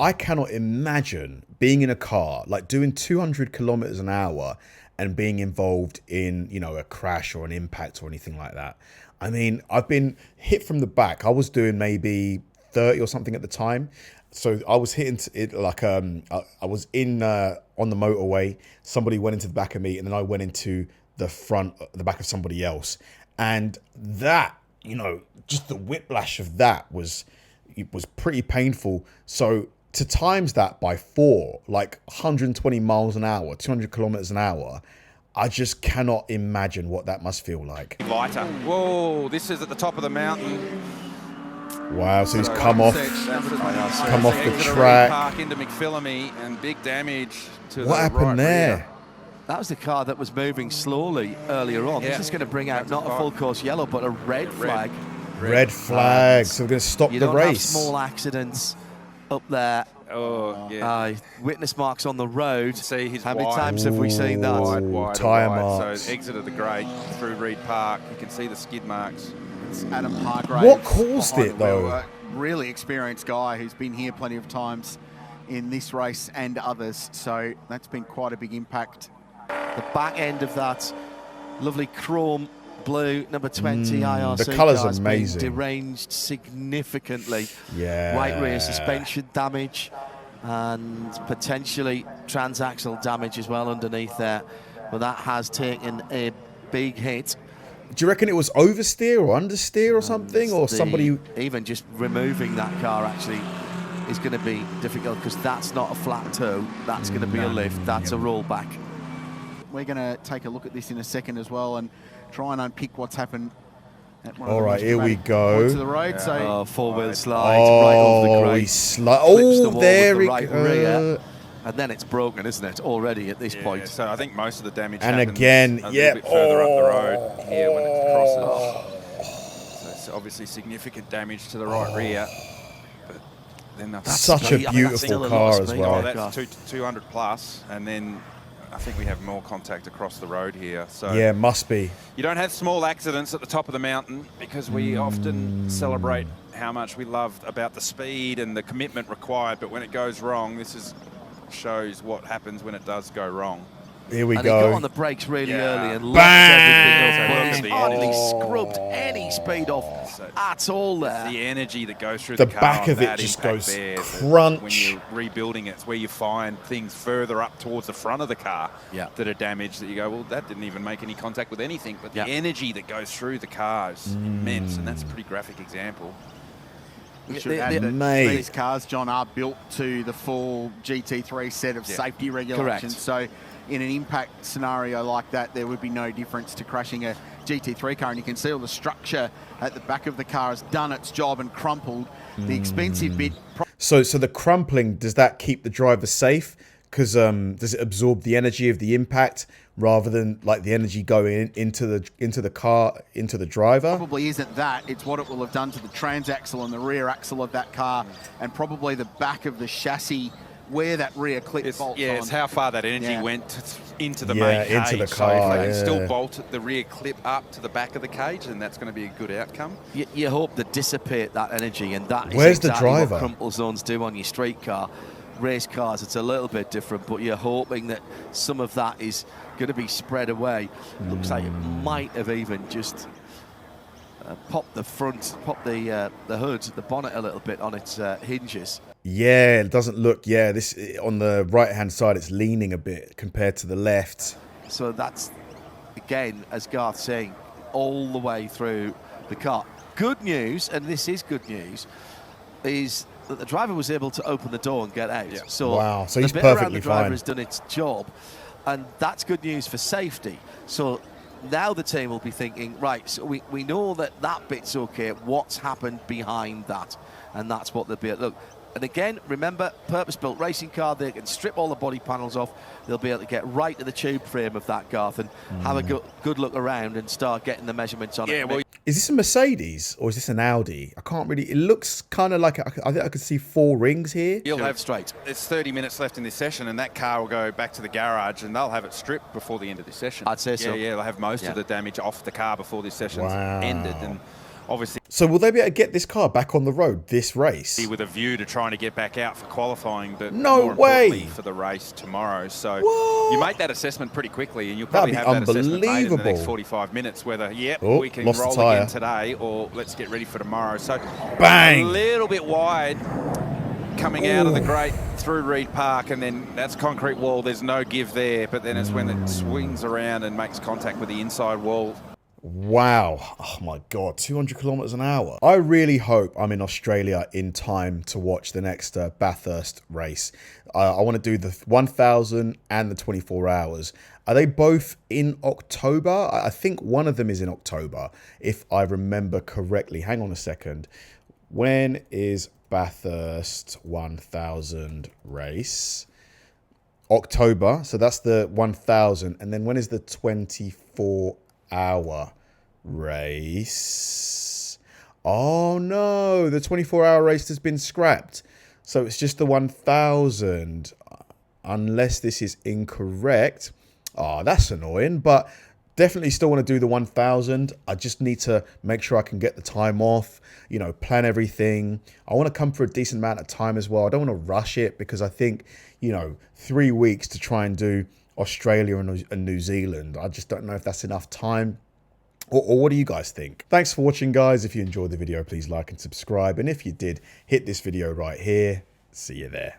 I cannot imagine being in a car, like doing 200 kilometers an hour and being involved in, you know, a crash or an impact or anything like that. I mean, I've been hit from the back. I was doing maybe 30 or something at the time. So I was hitting it like I was in on the motorway. Somebody went into the back of me, and then I went into the back of somebody else. And that, you know, just the whiplash of that was pretty painful. So to times that by 4, like 120 miles an hour, 200 kilometers an hour, I just cannot imagine what that must feel like. Lighter. Whoa, this is at the top of the mountain. Wow, so he's come off the track. Park into McPhillamy, and big damage to what happened there? Rear. That was the car that was moving slowly earlier on. Yeah. This is going to bring out not a full course yellow, but a red flag. Red flag. So we're going to stop the race. You don't have small accidents up there. Oh, yeah. Witness marks on the road. See his How many times have we seen that? Wide tyre marks. So exit of the grade through Reed Park. You can see the skid marks. It's Adam Hargrave. What caused it, though? Really experienced guy who's been here plenty of times in this race and others. So that's been quite a big impact. The back end of that lovely chrome blue number 20 IRC. The colour's has amazing. Been deranged significantly. Yeah. Right rear suspension damage and potentially transaxle damage as well underneath there. But that has taken a big hit. Do you reckon it was oversteer or understeer or something, or somebody? Even just removing that car actually is going to be difficult, because that's not a flat toe. That's going to be a lift. That's a rollback. We're going to take a look at this in a second as well and try and unpick what's happened. All right, here we go. To the road, so four-wheel slide right over the grate. There we right go. Rear, and then it's broken, isn't it? Already at this point. So I think most of the damage and happens again, a little bit further up the road here when it crosses. So it's obviously significant damage to the right rear. But then that's such a beautiful car as well. That's 200 plus, and then I think we have more contact across the road here. So yeah, must be. You don't have small accidents at the top of the mountain, because we often celebrate how much we love about the speed and the commitment required. But when it goes wrong, shows what happens when it does go wrong. Here we go. go. He got on the brakes really early and locked everything up, but he's hardly scrubbed any speed off at all there. The energy that goes through the car, back of it just goes crunch. When you're rebuilding it, it's where you find things further up towards the front of the car that are damaged, that you go, well, that didn't even make any contact with anything. But the energy that goes through the car is immense, and that's a pretty graphic example. These cars, John, are built to the full GT3 set of safety regulations. So in an impact scenario like that, there would be no difference to crashing a GT3 car. And you can see all the structure at the back of the car has done its job and crumpled. The expensive bit... So the crumpling, does that keep the driver safe? Because does it absorb the energy of the impact rather than like the energy going into the car, into the driver? Probably isn't that. It's what it will have done to the transaxle and the rear axle of that car, and probably the back of the chassis where that rear clip bolts on. It's how far that energy went into the main cage. Into the car, so if they can still bolt the rear clip up to the back of the cage, then that's going to be a good outcome. You hope to dissipate that energy, and that Where's is exactly the driver? what crumple zones do on your street car. Race cars, it's a little bit different, but you're hoping that some of that is going to be spread away. Looks like it might have even just popped the hood, the bonnet a little bit on its hinges. Yeah, it doesn't look. Yeah, this on the right-hand side, it's leaning a bit compared to the left. So that's, again, as Garth's saying, all the way through the car. Good news, and this is good news, is that the driver was able to open the door and get out. Yeah. So wow, so he's the bit around perfectly the driver fine. has done its job, and that's good news for safety. So now the team will be thinking, right, so we know that bit's okay. What's happened behind that? And that's what they'll be at. Look, and again, remember, purpose-built racing car, they can strip all the body panels off. They'll be able to get right to the tube frame of that, Garth, and have a good look around and start getting the measurements on it. Well, is this a Mercedes or is this an Audi? I can't really... It looks kind of like... I think I could see 4 rings here. You'll have straight. It's 30 minutes left in this session, and that car will go back to the garage, and they'll have it stripped before the end of this session. I'd say so. Yeah, they'll have most of the damage off the car before this session's ended. And obviously So will they be able to get this car back on the road this race? with a view to trying to get back out for qualifying, but No more importantly way. for the race tomorrow. So What? you make that assessment pretty quickly, and you'll probably That'd have be that assessment made in the next unbelievable. 45 minutes, whether, yep, Oh, we can lost the roll tyre. again today, or let's get ready for tomorrow. So Bang! a little bit wide coming out of the grate through Reed Park, and then that's concrete wall. There's no give there, but then it's when it swings around and makes contact with the inside wall. Wow. Oh my God, 200 kilometers an hour. I really hope I'm in Australia in time to watch the next Bathurst race. I want to do the 1,000 and the 24 hours. Are they both in October? I think one of them is in October, if I remember correctly. Hang on a second. When is Bathurst 1,000 race? October. So that's the 1,000. And then when is the 24-hour race? Oh no, the 24-hour race has been scrapped. So it's just the 1,000. Unless this is incorrect. Oh, that's annoying, but definitely still want to do the 1,000. I just need to make sure I can get the time off, you know, plan everything. I want to come for a decent amount of time as well. I don't want to rush it because I think, you know, 3 weeks to try and do Australia and New Zealand. I just don't know if that's enough time. Or what do you guys think? Thanks for watching, guys. If you enjoyed the video, please like and subscribe. And if you did, hit this video right here. See you there.